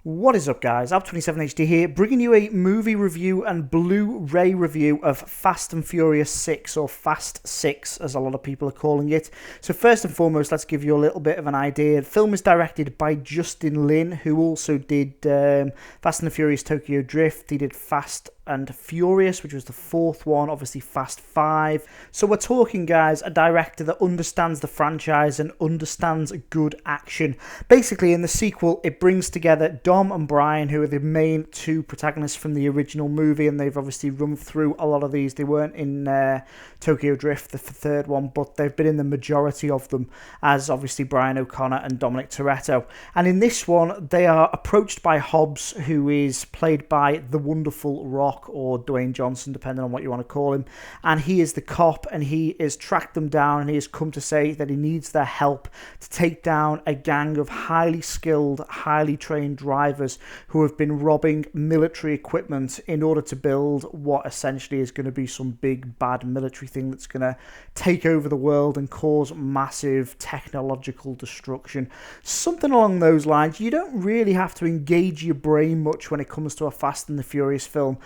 What is up, guys? Ab27HD here, bringing you a movie review and Blu-ray review of Fast and Furious 6, or Fast 6 as a lot of people are calling it. So first and foremost, let's give you a little bit of an idea. The film is directed by Justin Lin, who also did Fast and the Furious Tokyo Drift. He did Fast and Furious, which was the fourth one, obviously Fast 5. So we're talking, guys, a director that understands the franchise and understands good action. Basically, in the sequel, it brings together Dom and Brian, who are the main two protagonists from the original movie, and they've obviously run through a lot of these. They weren't in Tokyo Drift, the third one, but they've been in the majority of them, as obviously Brian O'Connor and Dominic Toretto. And in this one, they are approached by Hobbs, who is played by the wonderful Rock, or Dwayne Johnson, depending on what you want to call him, and he is the cop, and he has tracked them down, and he has come to say that he needs their help to take down a gang of highly skilled, highly trained drivers who have been robbing military equipment in order to build what essentially is going to be some big bad military thing that's going to take over the world and cause massive technological destruction. Something along those lines. You don't really have to engage your brain much when it comes to a Fast and the Furious film.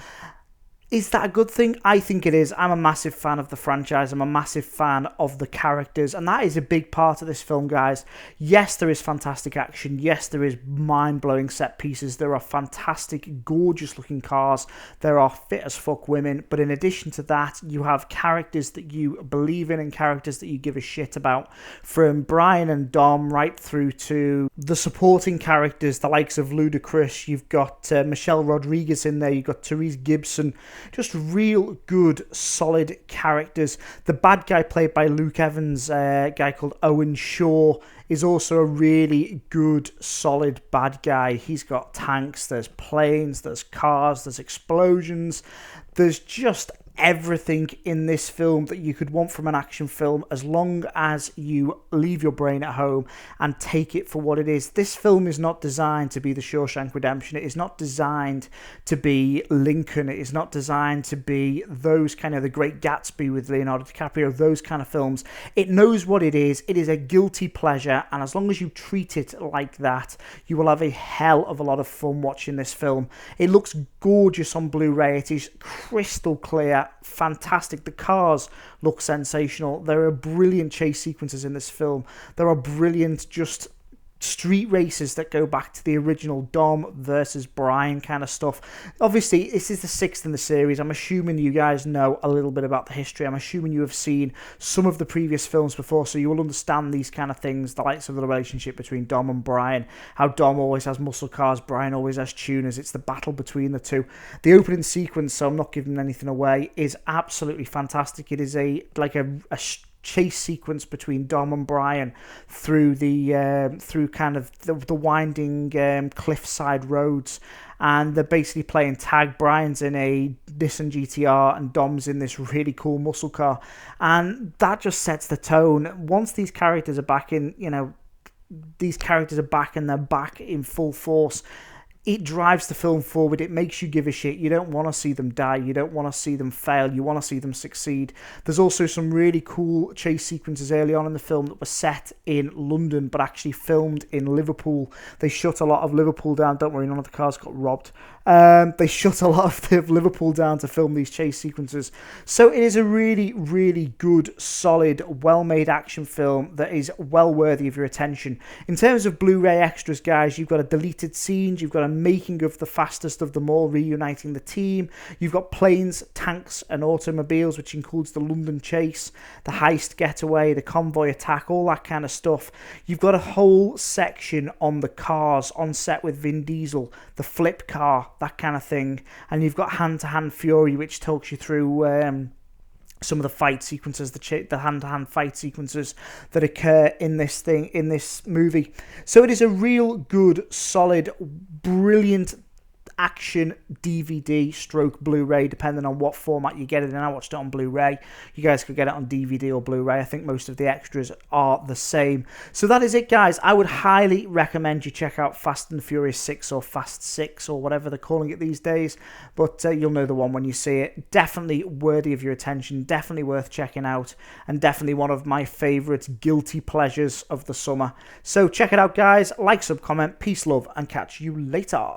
Is that a good thing? I think it is. I'm a massive fan of the franchise. I'm a massive fan of the characters, and that is a big part of this film, guys. Yes, there is fantastic action. Yes, there is mind-blowing set pieces. There are fantastic, gorgeous-looking cars. There are fit-as-fuck women. But in addition to that, you have characters that you believe in and characters that you give a shit about. From Brian and Dom right through to the supporting characters, the likes of Ludacris. You've got Michelle Rodriguez in there. You've got Therese Gibson. Just real good, solid characters. The bad guy played by Luke Evans, a guy called Owen Shaw, is also a really good, solid bad guy. He's got tanks, there's planes, there's cars, there's explosions. There's just everything in this film that you could want from an action film, as long as you leave your brain at home and take it for what it is. This film is not designed to be the Shawshank Redemption. It is not designed to be Lincoln. It is not designed to be those kind of The Great Gatsby with Leonardo DiCaprio, those kind of films. It knows what it is. It is a guilty pleasure, and as long as you treat it like that, you will have a hell of a lot of fun watching this film. It looks gorgeous on Blu-ray. It is crystal clear. Fantastic. The cars look sensational. There are brilliant chase sequences in this film. There are brilliant just street races that go back to the original Dom versus Brian kind of stuff. Obviously, this is the sixth in the series. I'm assuming you guys know a little bit about the history. I'm assuming you have seen some of the previous films before, so you will understand these kind of things, the likes of the relationship between Dom and Brian, how Dom always has muscle cars, Brian always has tuners. It's the battle between the two. The opening sequence, so I'm not giving anything away, is absolutely fantastic. It is a chase sequence between Dom and Brian through kind of the winding cliffside roads, and they're basically playing tag. Brian's in a Nissan GTR and Dom's in this really cool muscle car, and that just sets the tone. Once these characters are back in, these characters are back and they're back in full force, it drives the film forward. It makes you give a shit. You don't want to see them die. You don't want to see them fail. You want to see them succeed. There's also some really cool chase sequences early on in the film that were set in London, but actually filmed in Liverpool. They shut a lot of Liverpool down. Don't worry, none of the cars got robbed. They shut a lot of Liverpool down to film these chase sequences. So it is a really, really good, solid, well-made action film that is well worthy of your attention. In terms of Blu-ray extras, guys, you've got a deleted scenes, you've got a making of the fastest of them all, reuniting the team. You've got planes, tanks, and automobiles, which includes the London chase, the heist getaway, the convoy attack, all that kind of stuff. You've got a whole section on the cars on set with Vin Diesel, the flip car, that kind of thing. And you've got hand-to-hand fury, which talks you through some of the fight sequences, the hand-to-hand fight sequences that occur in this movie. So it is a real good, solid, brilliant action DVD stroke Blu-ray, depending on what format you get it in. I watched it on Blu-ray. You guys could get it on DVD or Blu-ray. I think most of the extras are the same. So that is it, guys. I would highly recommend you check out Fast and Furious 6 or Fast 6 or whatever they're calling it these days, but you'll know the one when you see it. Definitely worthy of your attention, definitely worth checking out, and definitely one of my favourite guilty pleasures of the summer. So check it out, guys. Like, sub, comment, peace, love, and catch you later.